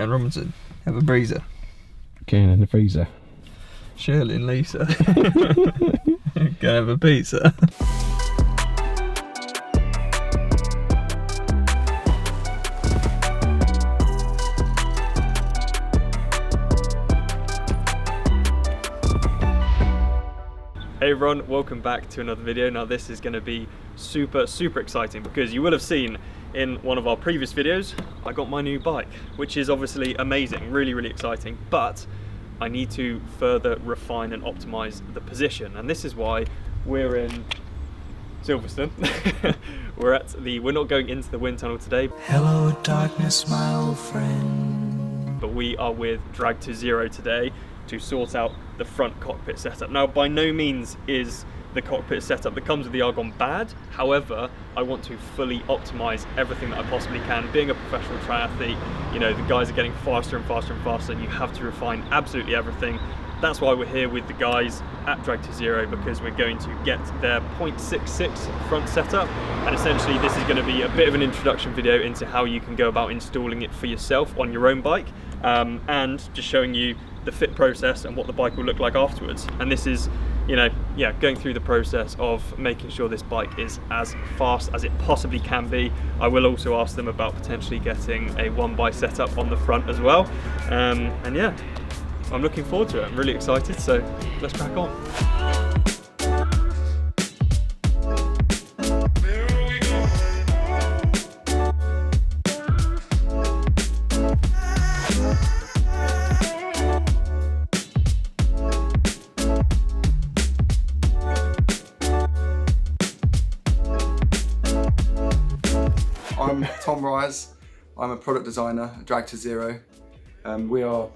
And Robinson, have a breezer. Kane in the freezer. Shirley and Lisa. Gonna have a pizza. Hey everyone, welcome back to another video. Now this is going to be super exciting because you will have seen in one of our previous videos I got my new bike, which is obviously amazing, really exciting, but I need to further refine and optimize the position, and this is why we're in Silverstone. We're not going into the wind tunnel today. Hello darkness, my old friend. But we are with Drag2Zero today to sort out the front cockpit setup. Now, by no means is the cockpit setup that comes with the Argon bad. However, I want to fully optimize everything that I possibly can. Being a professional triathlete, you know, the guys are getting faster and faster, and you have to refine absolutely everything. That's why we're here with the guys at Drag2Zero, because we're going to get their 0.66 front setup, and essentially this is going to be a bit of an introduction video into how you can go about installing it for yourself on your own bike, and just showing you the fit process and what the bike will look like afterwards. And this is, you know, yeah, going through the process of making sure this bike is as fast as it possibly can be. I will also ask them about potentially getting a 1x setup on the front as well, and yeah, I'm looking forward to it. I'm really excited, so let's crack on. I'm Tom Rise. I'm a product designer at Drag2Zero. We are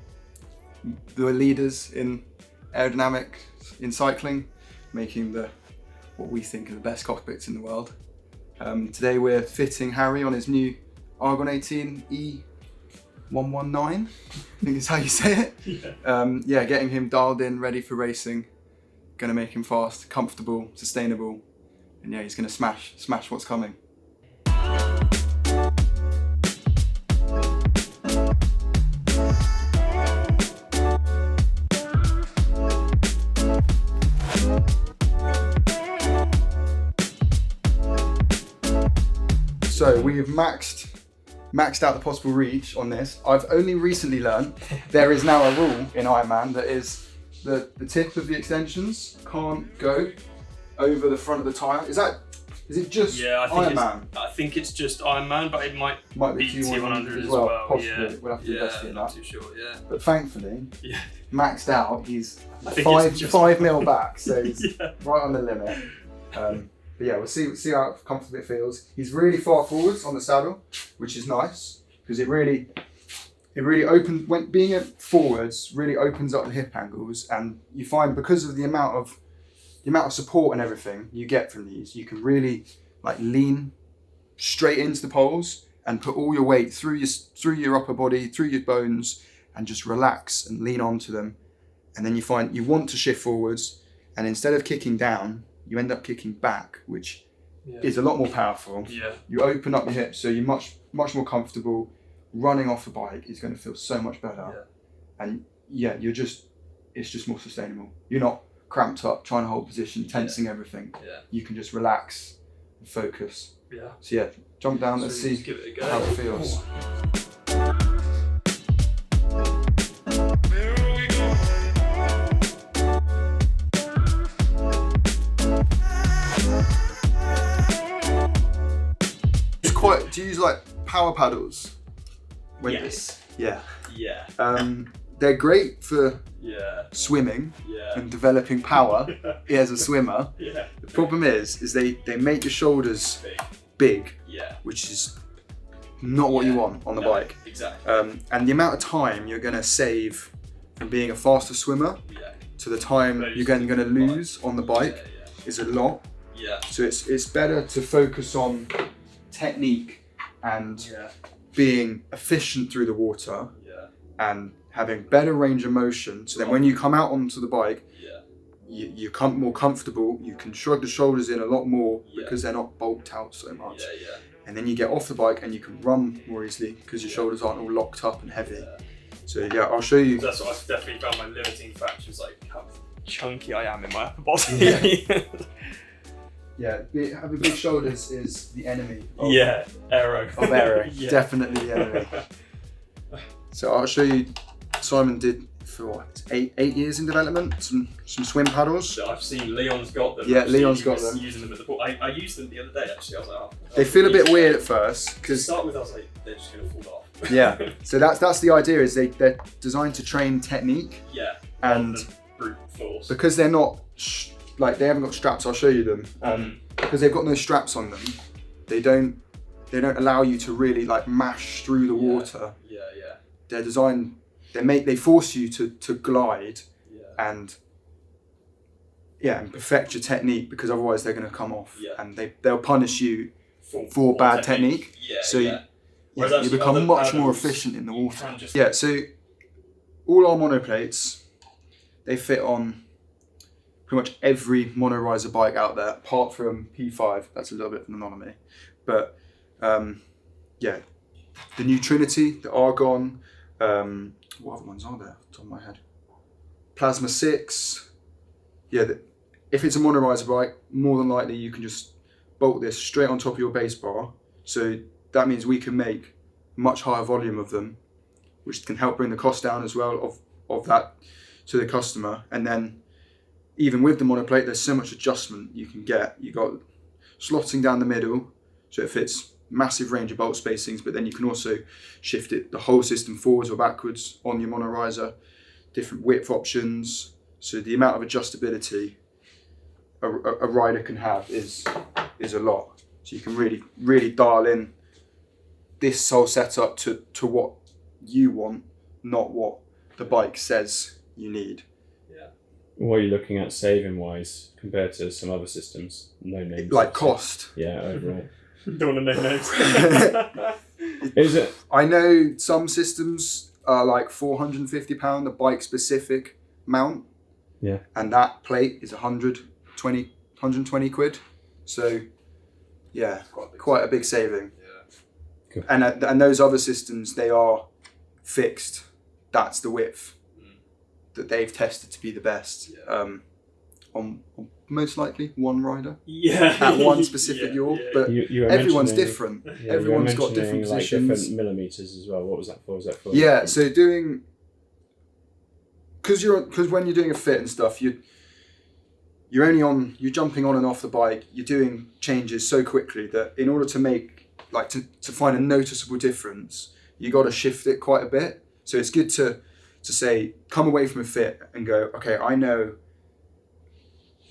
the leaders in aerodynamics in cycling, making what we think are the best cockpits in the world. Today we're fitting Harry on his new Argon 18 E119, I think is how you say it. Yeah, getting him dialed in, ready for racing. Gonna make him fast, comfortable, sustainable, and yeah, he's gonna smash what's coming. So we have maxed out the possible reach on this. I've only recently learned there is now a rule in Ironman that is the tip of the extensions can't go over the front of the tyre. Is it just Ironman? I think it's just Ironman, but it might be T100 as well. Possibly. Yeah. We'll have to investigate that. Not too sure, yeah. But thankfully, maxed out, he's I think 5 mil back, so he's yeah. right on the limit. But yeah, we'll see how comfortable it feels. He's really far forwards on the saddle, which is nice because it really opens, when being it forwards really opens up the hip angles, and you find because of the amount of support and everything you get from these, you can really like lean straight into the poles and put all your weight through your upper body, through your bones, and just relax and lean onto them. And then you find you want to shift forwards, and instead of kicking down, you end up kicking back, which is a lot more powerful. Yeah. You open up your hips, so you're much more comfortable. Running off the bike is going to feel so much better. Yeah. And yeah, it's just more sustainable. You're not cramped up, trying to hold position, tensing everything. Yeah. You can just relax and focus. Yeah. So yeah, jump down, let's see give it a go. how it feels. Do you use like power paddles? Yes. Yeah. Yeah. They're great for swimming Yeah. and developing power as a swimmer. Yeah. The problem is they make your shoulders big, which is not what you want on the bike. Exactly. And the amount of time you're going to save from being a faster swimmer to the time you're going to lose on the bike is a lot. Yeah. So it's better to focus on technique and being efficient through the water and having better range of motion, so then when you come out onto the bike, you come more comfortable, you can shrug the shoulders in a lot more because they're not bulked out so much. and then you get off the bike and you can run more easily because your shoulders aren't all locked up and heavy. So yeah, I'll show you. That's what I've definitely found my limiting factors, like how chunky I am in my upper body. Yeah, having big shoulders is the enemy of, Aero. of Aero. Yeah. Definitely the enemy. So I'll show you, Simon did for what, 8 years in development, some swim paddles. So I've seen Leon's got them. Yeah, Actually, Leon's he got was them. Using them at the pool. I used them the other day actually. I was like, oh, They feel a bit weird at first To because start with, I was like, they're just gonna fall off. yeah. So that's the idea, is they're designed to train technique, Yeah. and rather than brute force. because they're not like, they haven't got straps. I'll show you them. Because they've got no straps on them, they don't allow you to really like mash through the water. Yeah. They're designed. They force you to glide and perfect your technique, because otherwise they're going to come off and they'll punish you for bad technique. Yeah. So yeah. Whereas you actually become other much more paddles, efficient in the you water. can just- Yeah. So all our monoplates, they fit on pretty much every monoriser bike out there, apart from P5. That's a little bit of an anomaly, but yeah, the new Trinity, the Argon. What other ones are there? Off the top of my head, Plasma 6. Yeah, if it's a monoriser bike, more than likely you can just bolt this straight on top of your base bar. So that means we can make much higher volume of them, which can help bring the cost down as well of that to the customer. And then even with the monoplate, there's so much adjustment you can get. You got slotting down the middle, so it fits massive range of bolt spacings, but then you can also shift it, the whole system, forwards or backwards on your monoriser, different width options. So the amount of adjustability a rider can have is a lot. So you can really dial in this whole setup to what you want, not what the bike says you need. What are you looking at saving wise compared to some other systems? No names. Like cost. Yeah, overall. Don't want to know names. Is it? I know some systems are like £450 a bike specific mount. Yeah. And that plate is 120 quid. So yeah, quite a big saving. Yeah. Cool. And those other systems, they are fixed. That's the width that they've tested to be the best. On most likely one rider at one specific yaw, but You were everyone's mentioning- different. Yeah, Everyone's you were got different mentioning, like, positions. different millimeters as well. What was that for? Was that for? Yeah, so because when you're doing a fit and stuff, you're jumping on and off the bike. You're doing changes so quickly that in order to make to find a noticeable difference, you got to shift it quite a bit. So it's good to say, come away from a fit and go, okay, I know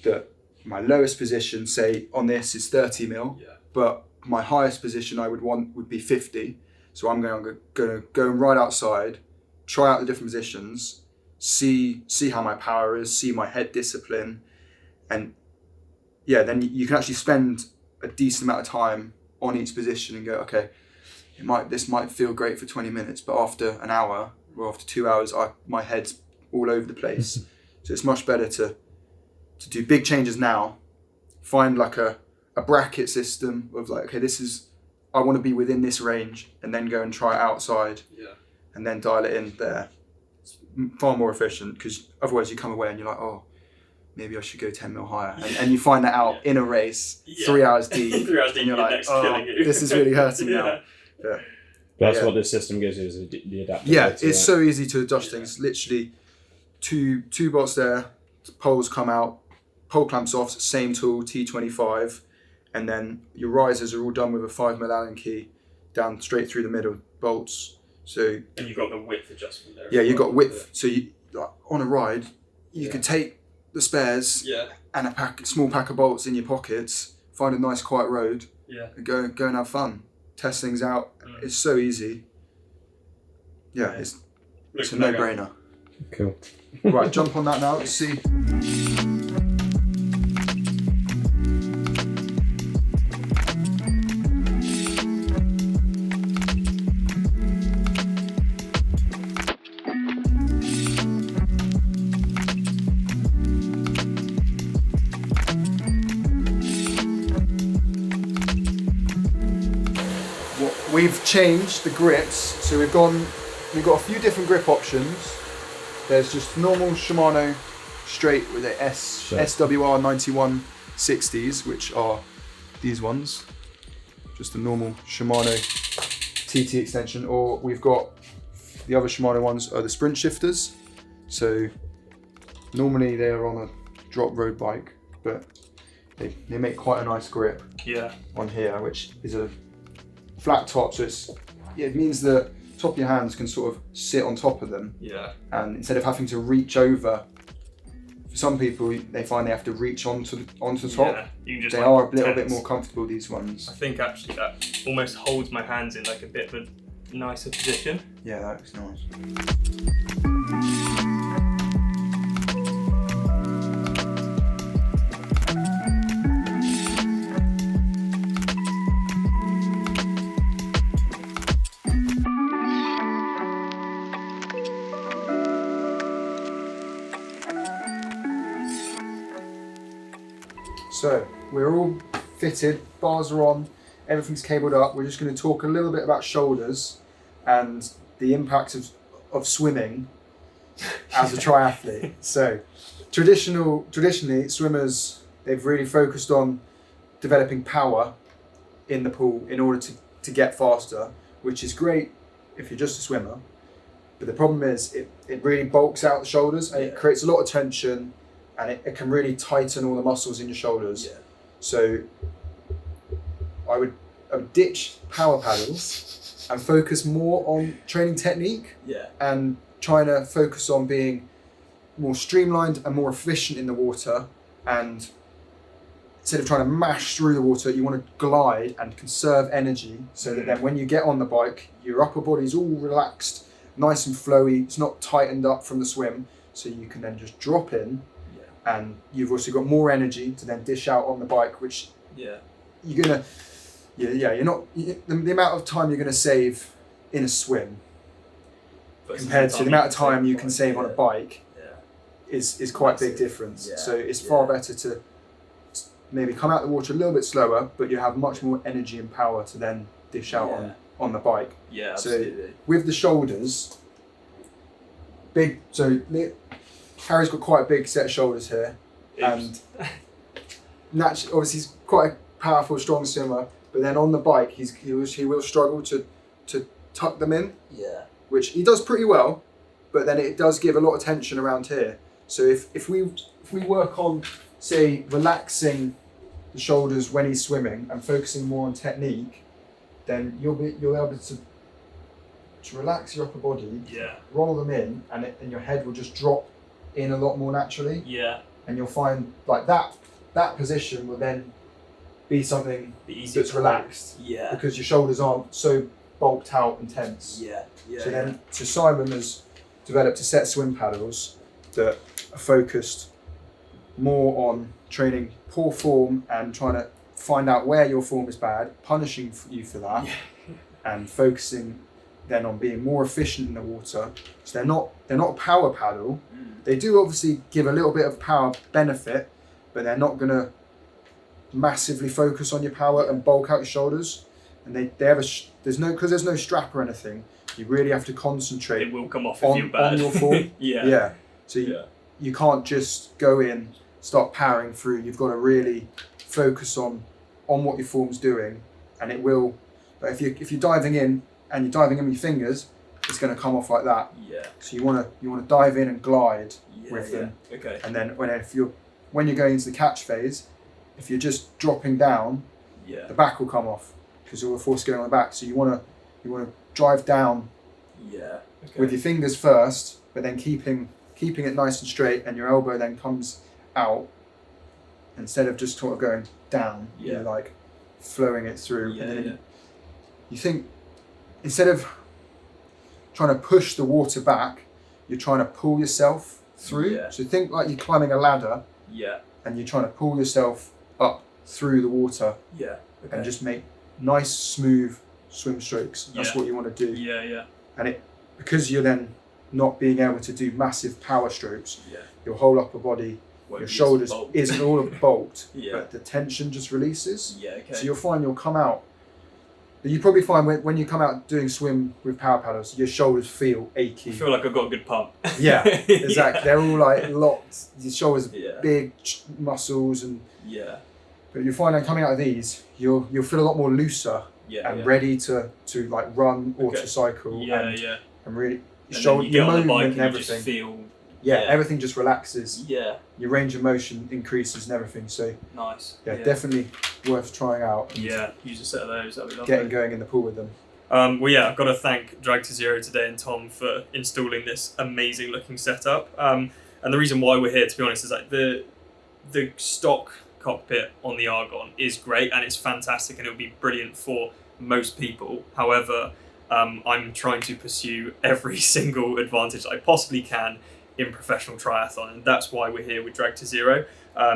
that my lowest position, say on this, is 30 mil, but my highest position I would want would be 50. So I'm going to go right outside, try out the different positions, see how my power is, see my head discipline, and then you can actually spend a decent amount of time on each position and go, okay, this might feel great for 20 minutes, but after an hour or after 2 hours, my head's all over the place. So it's much better to do big changes now, find like a bracket system of like, okay, I want to be within this range, and then go and try it outside, and then dial it in there. It's far more efficient, because otherwise you come away and you're like, oh, maybe I should go 10 mil higher, and you find that out in a race, 3 hours deep, 3 hours deep, and you're your like, neck's oh, killing you. this is really hurting now. Yeah. That's Yeah. what this system gives you, is the adaptability. Yeah, it's right? so easy to adjust things. Literally, two bolts there, poles come out, pole clamps off, same tool, T25, and then your risers are all done with a 5mm Allen key down straight through the middle bolts. So And you've got the width adjustment there. yeah, as you've well. got width. So you, like, on a ride, you could take the spares and a small pack of bolts in your pockets, find a nice quiet road, and go and have fun, test things out. It's so easy. Yeah, it's a no-brainer. Cool. Right, jump on that now. Let's see. we've changed the grips. So we've got a few different grip options. There's just normal Shimano straight with the SWR 9160s, which are these ones. Just a normal Shimano TT extension, or we've got the other Shimano ones are the sprint shifters. So normally they're on a drop road bike, but they make quite a nice grip on here, which is a flat top, so it means the top of your hands can sort of sit on top of them. And instead of having to reach over, for some people they find they have to reach onto the top. You can just, they like, are a little tense. bit more comfortable, these ones. I think actually that almost holds my hands in like a bit of a nicer position. Yeah, that looks nice. So we're all fitted, bars are on, everything's cabled up. We're just going to talk a little bit about shoulders and the impact of swimming as a triathlete. So traditionally swimmers, they've really focused on developing power in the pool in order to get faster, which is great if you're just a swimmer. But the problem is it really bulks out the shoulders and it creates a lot of tension, and it can really tighten all the muscles in your shoulders. So I would ditch power paddles and focus more on training technique and trying to focus on being more streamlined and more efficient in the water. And instead of trying to mash through the water, you want to glide and conserve energy, so that then when you get on the bike, your upper body's all relaxed, nice and flowy, it's not tightened up from the swim, so you can then just drop in. And you've also got more energy to then dish out on the bike, which you're not the amount of time you're gonna save in a swim compared to the amount of time you can save on a bike is quite a big difference. So it's far better to maybe come out the water a little bit slower, but you have much more energy and power to then dish out on the bike. So with the shoulders, Harry's got quite a big set of shoulders here, and naturally, obviously he's quite a powerful, strong swimmer, but then on the bike he will struggle to tuck them in, which he does pretty well, but then it does give a lot of tension around here. So if we work on, say, relaxing the shoulders when he's swimming and focusing more on technique, then you'll be able to relax your upper body, roll them in, and your head will just drop in a lot more naturally. And you'll find like that position will then be something that's relaxed. Because your shoulders aren't so bulked out and tense. So Simon has developed a set of swim paddles that are focused more on training poor form and trying to find out where your form is bad, punishing you for that, and focusing then on being more efficient in the water. So they're not a power paddle. They do obviously give a little bit of power benefit, but they're not gonna massively focus on your power and bulk out your shoulders. And there's no strap or anything. You really have to concentrate. It will come off if you're bad. On your form. So you can't just go in, start powering through. You've got to really focus on what your form's doing, and it will. But if you're diving in and you're diving in with your fingers, it's going to come off like that. So you want to dive in and glide with them. And then when you're going into the catch phase, if you're just dropping down, the back will come off because all the force going on the back. So you want to drive down with your fingers first, but then keeping it nice and straight, and your elbow then comes out instead of just sort of going down. You're like flowing it through. And then you think, instead of trying to push the water back, you're trying to pull yourself through. So think like you're climbing a ladder, and you're trying to pull yourself up through the water, and just make nice, smooth swim strokes. That's what you want to do. And because you're then not being able to do massive power strokes, your whole upper body, your shoulders isn't all bulked, but the tension just releases. So you'll find you'll come out You probably find when you come out doing swim with power paddles, your shoulders feel achy. I feel like I've got a good pump. Yeah, exactly. Yeah. They're all like locked. Your shoulders, Yeah. big muscles, and Yeah. but you find that coming out of these, you'll feel a lot more looser Yeah. and ready to like run or Okay. to cycle. Yeah, and, yeah. and really And shoulder, then you get your on the bike movement and and you just everything. feel. Yeah, yeah. everything just relaxes. Yeah. Your range of motion increases and everything. So Nice. yeah, definitely worth trying out. And Yeah, use a set of those. That'd be lovely. getting going in the pool with them. Well, yeah, I've got to thank Drag2Zero today and Tom for installing this amazing looking setup. And the reason why we're here, to be honest, is like the stock cockpit on the Argon is great and it's fantastic and it'll be brilliant for most people. However, I'm trying to pursue every single advantage I possibly can in professional triathlon, and that's why we're here with Drag2Zero.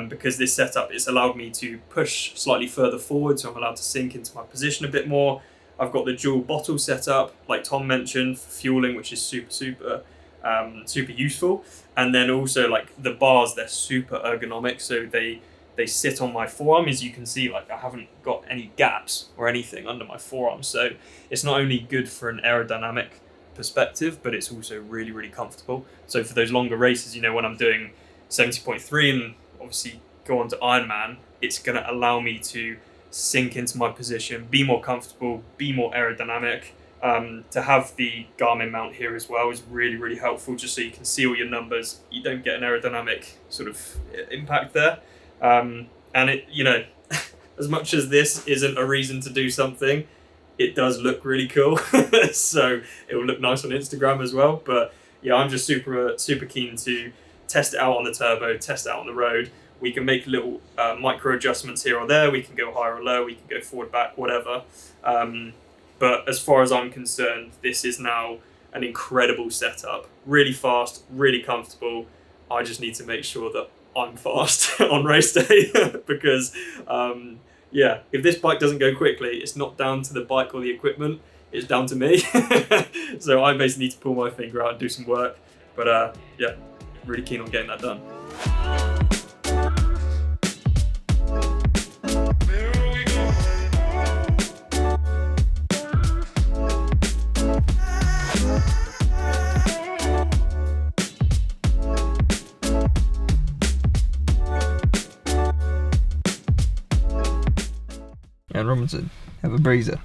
Because this setup, it's allowed me to push slightly further forward, so I'm allowed to sink into my position a bit more. I've got the dual bottle setup, like Tom mentioned, for fueling, which is super useful. And then also like the bars, they're super ergonomic, so they sit on my forearm. As you can see, like I haven't got any gaps or anything under my forearm, so it's not only good for an aerodynamic perspective, but it's also really, really comfortable. So for those longer races, you know, when I'm doing 70.3 and obviously go on to Ironman, it's going to allow me to sink into my position, be more comfortable, be more aerodynamic. To have the Garmin mount here as well is really, really helpful, just so you can see all your numbers. You don't get an aerodynamic sort of impact there. And it, you know, as much as this isn't a reason to do something, it does look really cool. So it will look nice on Instagram as well. But yeah, I'm just super keen to test it out on the turbo, test it out on the road. We can make little micro adjustments here or there. We can go higher or lower. We can go forward, back, whatever. But as far as I'm concerned, this is now an incredible setup. Really fast, really comfortable. I just need to make sure that I'm fast on race day because, yeah, if this bike doesn't go quickly, it's not down to the bike or the equipment. It's down to me. So I basically need to pull my finger out and do some work. But yeah, really keen on getting that done. And Robinson, have a breezer.